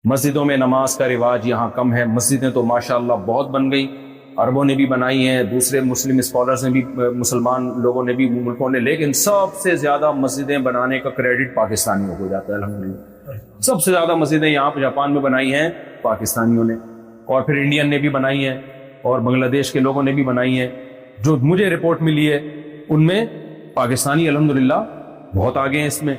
مسجدوں میں نماز کا رواج یہاں کم ہے. مسجدیں تو ماشاءاللہ بہت بن گئی, عربوں نے بھی بنائی ہیں, دوسرے مسلم اسکالرز نے بھی, مسلمان لوگوں نے بھی, ملکوں نے, لیکن سب سے زیادہ مسجدیں بنانے کا کریڈٹ پاکستانیوں کو جاتا ہے الحمدللہ. سب سے زیادہ مسجدیں یہاں پہ جاپان میں بنائی ہیں پاکستانیوں نے, اور پھر انڈین نے بھی بنائی ہیں, اور بنگلہ دیش کے لوگوں نے بھی بنائی ہیں. جو مجھے رپورٹ ملی ہے ان میں پاکستانی الحمدللہ بہت آگے ہیں اس میں.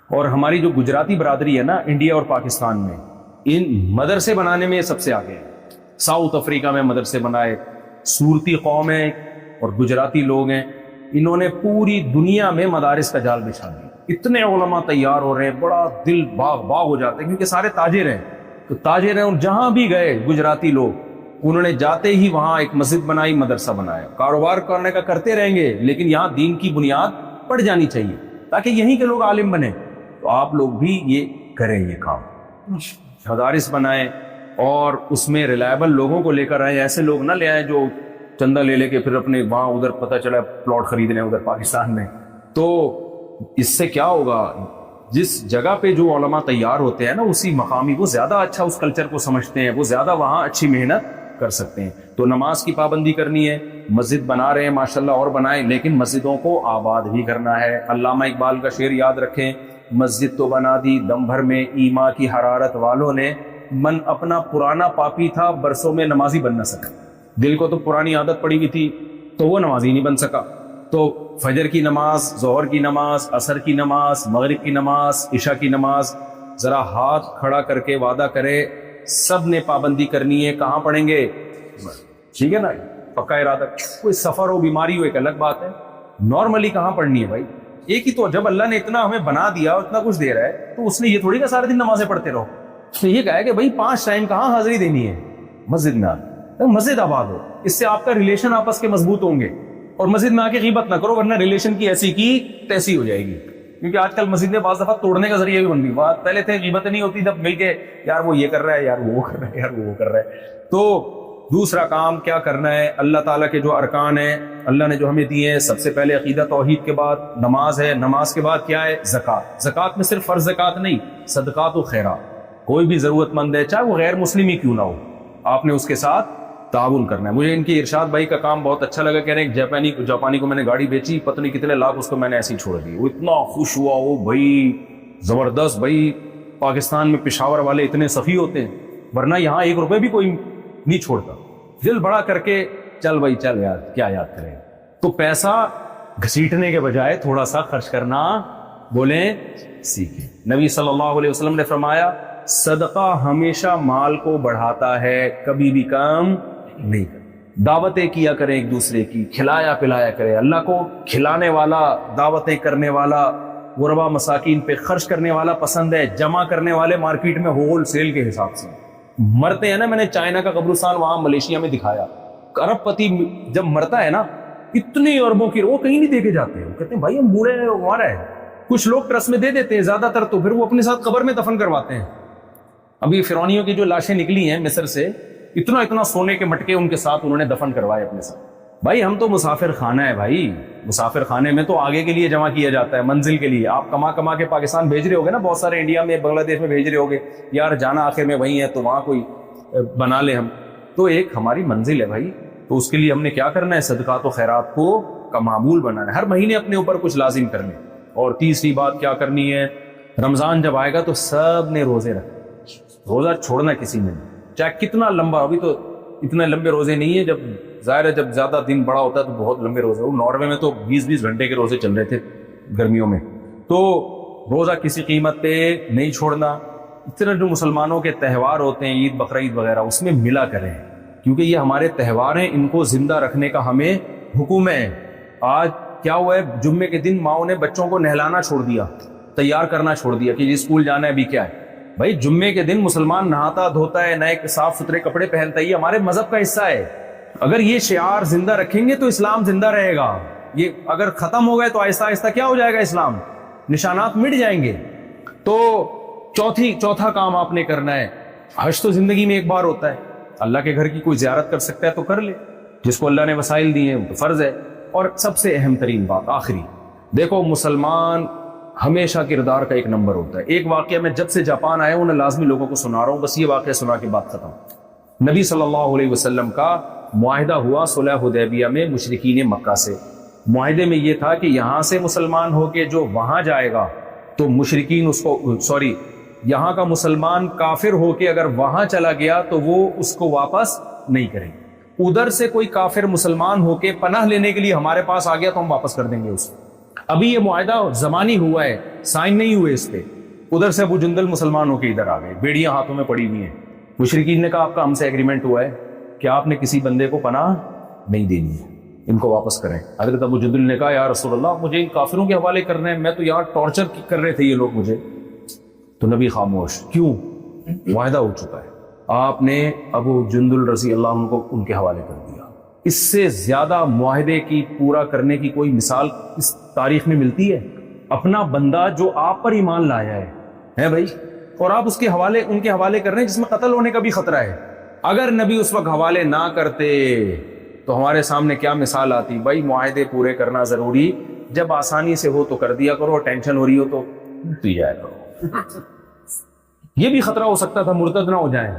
اور ہماری جو گجراتی برادری ہے نا انڈیا اور پاکستان میں, ان مدرسے بنانے میں سب سے آگے ہیں. ساؤتھ افریقہ میں مدرسے بنائے, سورتی قوم ہے اور گجراتی لوگ ہیں, انہوں نے پوری دنیا میں مدارس کا جال بچھا دیا. اتنے علماء تیار ہو رہے ہیں, بڑا دل باغ باغ ہو جاتا ہے, کیونکہ سارے تاجر ہیں. تو تاجر ہیں, اور جہاں بھی گئے گجراتی لوگ, انہوں نے جاتے ہی وہاں ایک مسجد بنائی, مدرسہ بنایا. کاروبار کرنے کا کرتے رہیں گے, لیکن یہاں دین کی بنیاد پڑ جانی چاہیے تاکہ یہیں کے لوگ عالم بنیں. تو آپ لوگ بھی یہ کریں, یہ کام مدارس بنائیں, اور اس میں ریلائبل لوگوں کو لے کر آئیں. ایسے لوگ نہ لے آئیں جو چندہ لے لے کے پھر اپنے وہاں ادھر پتہ چلا پلاٹ خرید رہے ہیں ادھر پاکستان میں. تو اس سے کیا ہوگا, جس جگہ پہ جو علماء تیار ہوتے ہیں نا اسی مقامی, وہ زیادہ اچھا اس کلچر کو سمجھتے ہیں, وہ زیادہ وہاں اچھی محنت کر سکتے ہیں. تو نماز کی پابندی کرنی ہے, مسجد بنا رہے ہیں ماشاءاللہ اور بنائیں, لیکن مسجدوں کو آباد بھی کرنا ہے. علامہ اقبال کا شعر یاد رکھیں, مسجد تو بنا دی دم بھر میں ایما کی حرارت والوں نے, من اپنا پرانا پاپی تھا برسوں میں نمازی بن نہ سکا. دل کو تو پرانی عادت پڑی ہوئی تھی تو وہ نمازی نہیں بن سکا. تو فجر کی نماز, ظہر کی نماز, عصر کی نماز, مغرب کی نماز, عشاء کی نماز, ذرا ہاتھ کھڑا کر کے وعدہ کرے سب نے پابندی کرنی ہے. کہاں پڑھیں گے, ٹھیک ہے نا, پکا ارادہ. کوئی سفر ہو, بیماری ہو, ایک الگ بات ہے. نارملی کہاں پڑھنی ہے بھائی, ایک ہی تو, جب اللہ نے اتنا ہمیں بنا دیا اور اتنا کچھ دے رہا ہے تو اس نے یہ تھوڑی کہ سارے دن نمازیں پڑھتے رہو. اس نے یہ کہا ہے کہ بھائی 5 ٹائم کہاں حاضری دینی ہے, مسجد میں آ, مسجد آباد ہو. اس سے آپ کا ریلیشن آپس کے مضبوط ہوں گے. اور مسجد میں آ کے غیبت نہ کرو, ورنہ ریلیشن کی ایسی کی تیسی ہو جائے گی. کیونکہ آج کل مسجد میں بعض دفعہ توڑنے کا ذریعہ بھی بن گئی. بات پہلے تھے غیبت نہیں ہوتی, جب مل کے یار وہ یہ کر رہا ہے, یار وہ کر رہا ہے, یار وہ کر رہا ہے. تو دوسرا کام کیا کرنا ہے, اللہ تعالیٰ کے جو ارکان ہیں اللہ نے جو ہمیں دیے ہیں, سب سے پہلے عقیدہ توحید کے بعد نماز ہے, نماز کے بعد کیا ہے, زکوٰۃ. زکوٰۃ میں صرف فرض زکوٰۃ نہیں, صدقات و خیرات. کوئی بھی ضرورت مند ہے چاہے وہ غیر مسلم ہی کیوں نہ ہو, آپ نے اس کے ساتھ تعاون کرنا ہے. مجھے ان کی ارشاد بھائی کا کام بہت اچھا لگا. کہہ رہے ہیں جاپانی کو میں نے گاڑی بیچی, پتہ نہیں کتنے لاکھ, اس کو میں نے ایسے ہی چھوڑ دی. وہ اتنا خوش ہوا, وہ بھائی زبردست. بھائی پاکستان میں پشاور والے اتنے سخی ہوتے ہیں, ورنہ یہاں 1 روپے بھی کوئی نہیں چھوڑتا. دل بڑا کر کے چل بھائی چل یار, کیا یاد کریں. تو پیسہ گھسیٹنے کے بجائے تھوڑا سا خرچ کرنا بولیں سیکھیں. نبی صلی اللہ علیہ وسلم نے فرمایا صدقہ ہمیشہ مال کو بڑھاتا ہے, کبھی بھی کم نہیں. دعوتیں کیا کریں ایک دوسرے کی, کھلایا پلایا کریں. اللہ کو کھلانے والا, دعوتیں کرنے والا, غربا مساکین پہ خرچ کرنے والا پسند ہے. جمع کرنے والے مارکیٹ میں ہول سیل کے حساب سے مرتے ہیں نا. میں نے چائنا کا قبرستان وہاں ملیشیا میں دکھایا. ارب پتی جب مرتا ہے نا, اتنی اربوں کی, وہ کہیں نہیں دے کے جاتے. وہ کہتے ہیں بھائی ہم بوڑھے ہیں, ہمارا ہے. کچھ لوگ ٹرسٹ میں دے دیتے ہیں, زیادہ تر تو پھر وہ اپنے ساتھ قبر میں دفن کرواتے ہیں. ابھی فرعونیوں کی جو لاشیں نکلی ہیں مصر سے, اتنا سونے کے مٹکے ان کے ساتھ انہوں نے دفن کروائے اپنے ساتھ. بھائی ہم تو مسافر خانہ ہے بھائی, مسافر خانے میں تو آگے کے لیے جمع کیا جاتا ہے, منزل کے لیے. آپ کما کے پاکستان بھیج رہے ہوگے نا, بہت سارے انڈیا میں, بنگلہ دیش میں بھیج رہے ہوگے, یار جانا آخر میں وہی ہے تو وہاں کوئی بنا لیں ہم. تو ایک ہماری منزل ہے بھائی, تو اس کے لیے ہم نے کیا کرنا ہے, صدقات و خیرات کو کا معمول بنانا ہے. ہر مہینے اپنے اوپر کچھ لازم کر لیں. اور تیسری بات کیا کرنی ہے, رمضان جب آئے گا تو سب نے روزے رکھنے. روزہ چھوڑنا کسی نے نہیں, چاہے کتنا لمبا. ابھی تو اتنے لمبے روزے نہیں ہیں, جب ظاہر ہے جب زیادہ دن بڑا ہوتا ہے تو بہت لمبے روزے. وہ ناروے میں تو 20 گھنٹے کے روزے چل رہے تھے گرمیوں میں. تو روزہ کسی قیمت پہ نہیں چھوڑنا. اتنے جو مسلمانوں کے تہوار ہوتے ہیں, عید بقرعید وغیرہ, اس میں ملا کریں, کیونکہ یہ ہمارے تہوار ہیں, ان کو زندہ رکھنے کا ہمیں حکم ہے. آج کیا ہوا ہے, جمعے کے دن ماؤں نے بچوں کو نہلانا چھوڑ دیا, تیار کرنا چھوڑ دیا کہ یہ اسکول جانا ہے. ابھی کیا ہے بھائی, جمعے کے دن مسلمان نہاتا دھوتا ہے, نئے صاف ستھرے کپڑے پہنتا ہے, یہ ہمارے مذہب کا حصہ ہے. اگر یہ شعار زندہ رکھیں گے تو اسلام زندہ رہے گا. یہ اگر ختم ہو گئے تو آہستہ آہستہ کیا ہو جائے گا, اسلام, نشانات مٹ جائیں گے. تو چوتھا کام آپ نے کرنا ہے, حج تو زندگی میں ایک بار ہوتا ہے. اللہ کے گھر کی کوئی زیارت کر سکتا ہے تو کر لے, جس کو اللہ نے وسائل دیے ہیں وہ تو فرض ہے. اور سب سے اہم ترین بات آخری, دیکھو مسلمان ہمیشہ کردار کا ایک نمبر ہوتا ہے. ایک واقعہ میں جب سے جاپان آیا ہوں نہ لازمی لوگوں کو سنا رہا ہوں, بس یہ واقعہ سنا کے بات ختم. نبی صلی اللہ علیہ وسلم کا معاہدہ ہوا صلح حدیبیہ میں مشرکین مکہ سے. معاہدے میں یہ تھا کہ یہاں سے مسلمان ہو کے جو وہاں جائے گا تو مشرکین اس کو یہاں کا مسلمان کافر ہو کے اگر وہاں چلا گیا تو وہ اس کو واپس نہیں کریں گے. ادھر سے کوئی کافر مسلمان ہو کے پناہ لینے کے لیے ہمارے پاس آ گیا تو ہم واپس کر دیں گے اسے. ابھی یہ معاہدہ زمانی ہوا ہے, سائن نہیں ہوئے اس پہ. ادھر سے ابو جندل مسلمان ہو کے ادھر آ گئے, بیڑیاں ہاتھوں میں پڑی ہوئی ہیں. مشرکین نے کہا آپ کا ہم سے ایگریمنٹ ہوا ہے کہ آپ نے کسی بندے کو پناہ نہیں دینی ہے, ان کو واپس کریں. حضرت ابو جندل نے کہا یا رسول اللہ مجھے ان کافروں کے حوالے کرنا ہے, میں تو یہاں ٹارچر کر رہے تھے یہ لوگ مجھے. تو نبی خاموش. کیوں؟ معاہدہ ہو چکا ہے. آپ نے ابو جندل رضی اللہ عنہ کو ان کے حوالے کر دیا. اس سے زیادہ معاہدے کی پورا کرنے کی کوئی مثال اس تاریخ میں ملتی ہے؟ اپنا بندہ جو آپ پر ایمان لایا ہے بھائی, اور آپ اس کے حوالے ان کے حوالے کر رہے ہیں جس میں قتل ہونے کا بھی خطرہ ہے. اگر نبی اس وقت حوالے نہ کرتے تو ہمارے سامنے کیا مثال آتی؟ بھائی معاہدے پورے کرنا ضروری, جب آسانی سے ہو تو کر دیا کرو, ٹینشن ہو رہی ہو تو پی جایا کرو. یہ بھی خطرہ ہو سکتا تھا مرتد نہ ہو جائیں,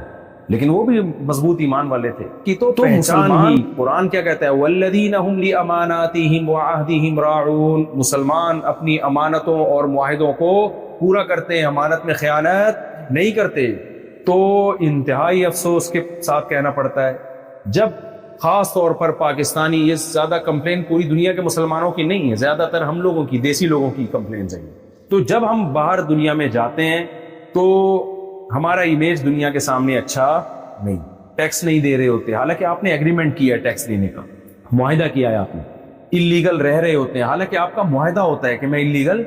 لیکن وہ بھی مضبوط ایمان والے تھے. کہ تو مسلمان, قرآن کیا کہتا ہے والذین هم لاماناتهم وعہدهم راعون, مسلمان اپنی امانتوں اور معاہدوں کو پورا کرتے ہیں, امانت میں خیانت نہیں کرتے. تو انتہائی افسوس کے ساتھ کہنا پڑتا ہے جب خاص طور پر پاکستانی, یہ زیادہ کمپلین پوری دنیا کے مسلمانوں کی نہیں ہے, زیادہ تر ہم لوگوں کی, دیسی لوگوں کی کمپلینز ہیں. تو جب ہم باہر دنیا میں جاتے ہیں تو ہمارا امیج دنیا کے سامنے اچھا نہیں, ٹیکس نہیں دے رہے ہوتے حالانکہ آپ نے ایگریمنٹ کیا ہے ٹیکس دینے کا, معاہدہ کیا ہے آپ نے. اللیگل رہ رہے ہوتے ہیں حالانکہ آپ کا معاہدہ ہوتا ہے کہ میں اللیگل,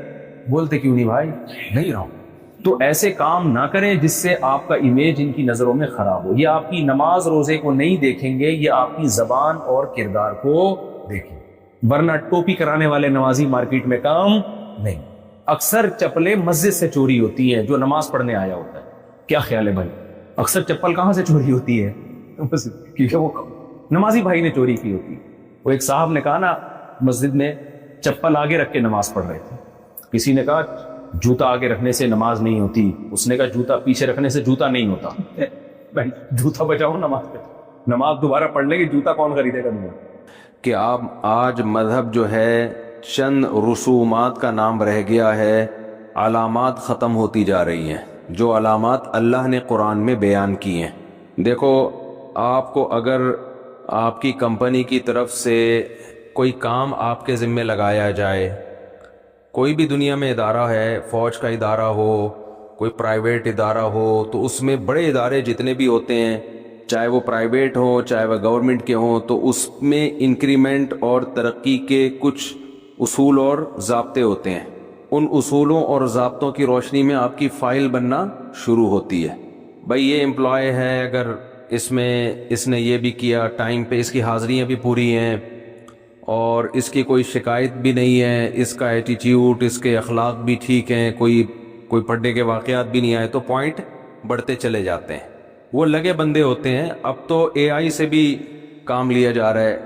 بولتے کیوں نہیں بھائی نہیں رہا ہوں. تو ایسے کام نہ کریں جس سے آپ کا امیج ان کی نظروں میں خراب ہو. یہ آپ کی نماز روزے کو نہیں دیکھیں گے, یہ آپ کی زبان اور کردار کو دیکھیں. ورنہ ٹوپی کرانے والے نمازی مارکیٹ میں کام نہیں. اکثر چپلیں مسجد سے چوری ہوتی ہیں جو نماز پڑھنے آیا ہوتا ہے. کیا خیال ہے بھائی؟ اکثر چپل کہاں سے چوری ہوتی ہے؟ کیونکہ وہ نمازی بھائی نے چوری کی ہوتی ہے. وہ ایک صاحب نے کہا نا مسجد میں چپل آگے رکھ کے نماز پڑھ رہے تھے, کسی نے کہا جوتا آگے رکھنے سے نماز نہیں ہوتی, اس نے کہا جوتا پیچھے رکھنے سے جوتا نہیں ہوتا. بھائی جوتا بچاؤ, نماز پہ نماز دوبارہ پڑھ لیں گے, جوتا کون خریدے گا دنیا. کہ آپ آج مذہب جو ہے چند رسومات کا نام رہ گیا ہے, علامات ختم ہوتی جا رہی ہیں, جو علامات اللہ نے قرآن میں بیان کی ہیں. دیکھو آپ کو اگر آپ کی کمپنی کی طرف سے کوئی کام آپ کے ذمے لگایا جائے, کوئی بھی دنیا میں ادارہ ہے, فوج کا ادارہ ہو, کوئی پرائیویٹ ادارہ ہو, تو اس میں بڑے ادارے جتنے بھی ہوتے ہیں, چاہے وہ پرائیویٹ ہو چاہے وہ گورنمنٹ کے ہوں, تو اس میں انکریمنٹ اور ترقی کے کچھ اصول اور ضابطے ہوتے ہیں. ان اصولوں اور ضابطوں کی روشنی میں آپ کی فائل بننا شروع ہوتی ہے. بھائی یہ امپلائی ہے, اگر اس نے یہ بھی کیا, ٹائم پہ اس کی حاضریاں بھی پوری ہیں اور اس کی کوئی شکایت بھی نہیں ہے, اس کا ایٹیٹیوڈ, اس کے اخلاق بھی ٹھیک ہیں, کوئی پڑھنے کے واقعات بھی نہیں آئے, تو پوائنٹ بڑھتے چلے جاتے ہیں. وہ لگے بندے ہوتے ہیں. اب تو اے آئی سے بھی کام لیا جا رہا ہے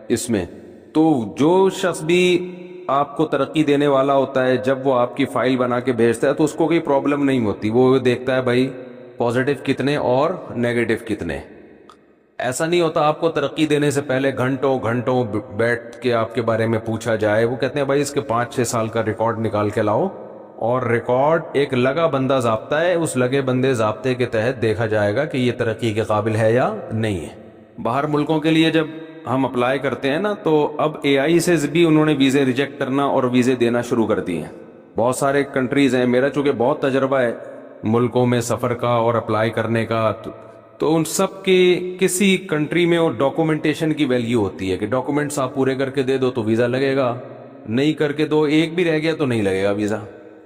اس میں. تو جو شخص بھی آپ کو ترقی دینے والا ہوتا ہے, جب وہ آپ کی فائل بنا کے بھیجتا ہے تو اس کو کوئی پرابلم نہیں ہوتی. وہ دیکھتا ہے بھائی پازیٹیو کتنے اور نیگیٹو کتنے. ایسا نہیں ہوتا آپ کو ترقی دینے سے پہلے گھنٹوں گھنٹوں بیٹھ کے آپ کے بارے میں پوچھا جائے. وہ کہتے ہیں بھائی اس کے 5-6 سال کا ریکارڈ نکال کے لاؤ, اور ریکارڈ ایک لگا بندہ ضابطہ ہے, اس لگے بندے ضابطے کے تحت دیکھا جائے گا کہ یہ ترقی کے قابل ہے یا نہیں ہے. باہر ملکوں کے لیے جب ہم اپلائی کرتے ہیں نا, تو اب اے آئی سے بھی انہوں نے ویزے ریجیکٹ کرنا اور ویزے دینا شروع کر دیے ہیں. بہت سارے کنٹریز ہیں, میرا چونکہ بہت تجربہ ہے ملکوں میں سفر کا اور اپلائی کرنے کا, تو ان سب کی کسی کنٹری میں وہ ڈاکومنٹیشن کی ویلیو ہوتی ہے کہ ڈاکومنٹس آپ پورے کر کے دے دو تو ویزا لگے گا, نہیں کر کے دو, ایک بھی رہ گیا تو نہیں لگے گا ویزا.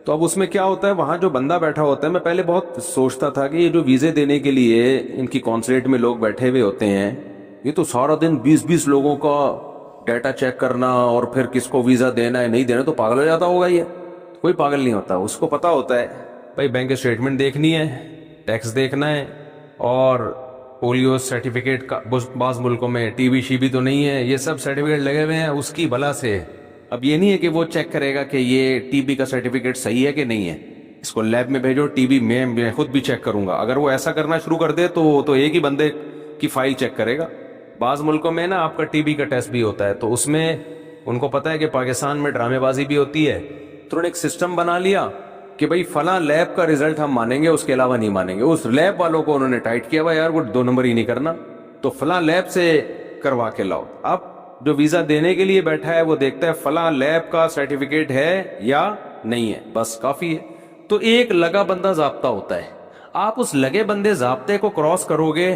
تو اب اس میں کیا ہوتا ہے, وہاں جو بندہ بیٹھا ہوتا ہے, میں پہلے بہت سوچتا تھا کہ یہ جو ویزے دینے کے لیے ان کی کونسلیٹ میں لوگ بیٹھے ہوئے ہوتے ہیں, یہ تو سارا دن 20-20 لوگوں کا ڈیٹا چیک کرنا اور پھر کس کو ویزا دینا ہے نہیں دینا, تو پاگل ہو جاتا ہوگا. یہ کوئی پاگل نہیں ہوتا, اس کو پتا ہوتا ہے بھائی بینک اسٹیٹمنٹ دیکھنی ہے, ٹیکس دیکھنا ہے, اور پولیو سرٹیفکیٹ کا بعض ملکوں میں ٹی بی شی بھی تو نہیں ہے, یہ سب سرٹیفکیٹ لگے ہوئے ہیں, اس کی بلا سے اب یہ نہیں ہے کہ وہ چیک کرے گا کہ یہ ٹی بی کا سرٹیفکیٹ صحیح ہے کہ نہیں ہے، اس کو لیب میں بھیجو، ٹی بی میں خود بھی چیک کروں گا. اگر وہ ایسا کرنا شروع کر دے تو ایک ہی بندے کی فائل چیک کرے گا. بعض ملکوں میں نا آپ کا ٹی بی کا ٹیسٹ بھی ہوتا ہے، تو اس میں ان کو پتا ہے کہ پاکستان میں ڈرامے بازی بھی ہوتی ہے، تو انہوں نے ایک سسٹم بنا لیا کہ بھائی فلاں لیب کا رزلٹ ہم مانیں گے، اس کے علاوہ نہیں مانیں گے. اس لیب والوں کو انہوں نے ٹائٹ کیا ہوا، یار وہ 2 نمبر ہی نہیں کرنا، تو فلاں لیب سے کروا کے لاؤ. اب جو ویزا دینے کے لیے بیٹھا ہے وہ دیکھتا ہے فلاں لیب کا سرٹیفکیٹ ہے یا نہیں ہے، بس کافی ہے. تو ایک لگا بندہ ضابطہ ہوتا ہے، آپ اس لگے بندے ضابطے کو کراس کرو گے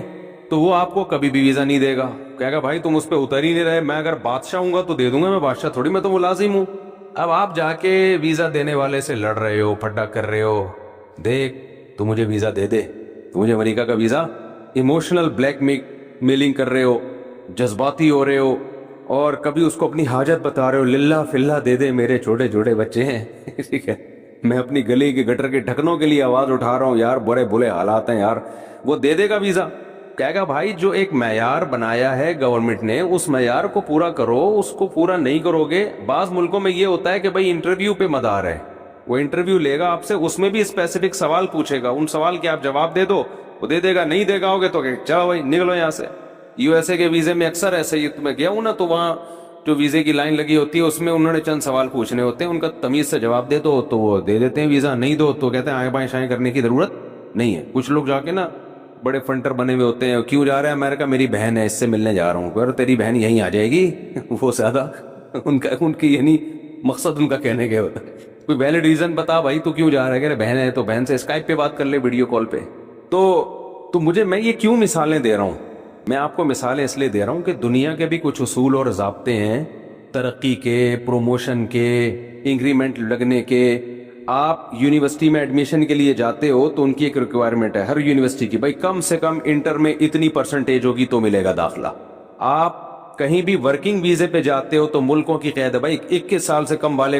تو وہ آپ کو کبھی بھی ویزا نہیں دے گا. کہے گا بھائی تم اس پہ اتر ہی نہیں رہے، میں اگر بادشاہ ہوں گا تو دے دوں گا، میں بادشاہ تھوڑی، میں تو ملازم ہوں. اب آپ جا کے ویزا دینے والے سے لڑ رہے ہو، پھڈا کر رہے ہو، دیکھ تو مجھے ویزا دے دے، تو مجھے امریکہ کا ویزا. ایموشنل بلیک میلنگ کر رہے ہو، جذباتی ہو رہے ہو، اور کبھی اس کو اپنی حاجت بتا رہے ہو، للہ فلہ دے دے، میرے چھوٹے چھوٹے بچے ہیں ٹھیک ہے، میں اپنی گلی کے گٹر کے ڈھکنوں کے لیے آواز اٹھا رہا ہوں، یار بڑے برے حالات ہیں یار. وہ دے دے گا ویزا. کہے گا بھائی جو ایک معیار بنایا ہے گورنمنٹ نے، اس معیار کو پورا کرو، اس کو پورا نہیں کرو گے. بعض ملکوں میں یہ ہوتا ہے کہ بھائی انٹرویو پہ مدار ہے، وہ انٹرویو لے گا آپ سے، اس میں بھی اسپیسیفک سوال پوچھے گا، ان سوال کے آپ جواب دے دو، وہ دے دے گا. نہیں دے گا ہوگے تو کہ چلو بھائی نکلو یہاں سے. یو ایس اے کے ویزے میں اکثر ایسے ہی، میں گیا ہوں نا، تو وہاں جو ویزے کی لائن لگی ہوتی ہے اس میں انہوں نے چند سوال پوچھنے ہوتے ہیں، ان کا تمیز سے جواب دے دو تو وہ دے دیتے ہیں ویزا. نہیں دو تو کہتے ہیں آئیں بائیں شائیں کرنے کی ضرورت نہیں ہے. کچھ لوگ جا کے نا بڑے فنٹر بنے ہوئے ہوتے ہیں، کیوں جا رہے ہیں امریکہ؟ میری بہن ہے، اس سے ملنے جا رہا ہوں. اور تیری بہن یہیں آ جائے گی وہ زیادہ ان کی یعنی مقصد ان کا کہنے کے ہوتا ہے. کوئی ویلڈ ریزن بتا بھائی تو کیوں جا رہا ہے؟ کہ بہن ہے تو بہن سے اسکائپ پہ بات کر لے، ویڈیو کال پہ. تو مجھے، میں یہ کیوں مثالیں دے رہا ہوں؟ میں آپ کو مثالیں اس لیے دے رہا ہوں کہ دنیا کے بھی کچھ اصول اور ضابطے ہیں ترقی کے، پروموشن کے، انکریمنٹ لگنے کے. آپ یونیورسٹی میں ایڈمیشن کے لیے جاتے ہو تو ان کی ایک ریکوائرمنٹ ہے ہر یونیورسٹی کی، بھائی کم سے کم انٹر میں اتنی پرسنٹیج ہوگی تو ملے گا داخلہ. آپ کہیں بھی ورکنگ ویزے پہ جاتے ہو تو ملکوں کی قید ہے بھائی 21 سال سے کم والے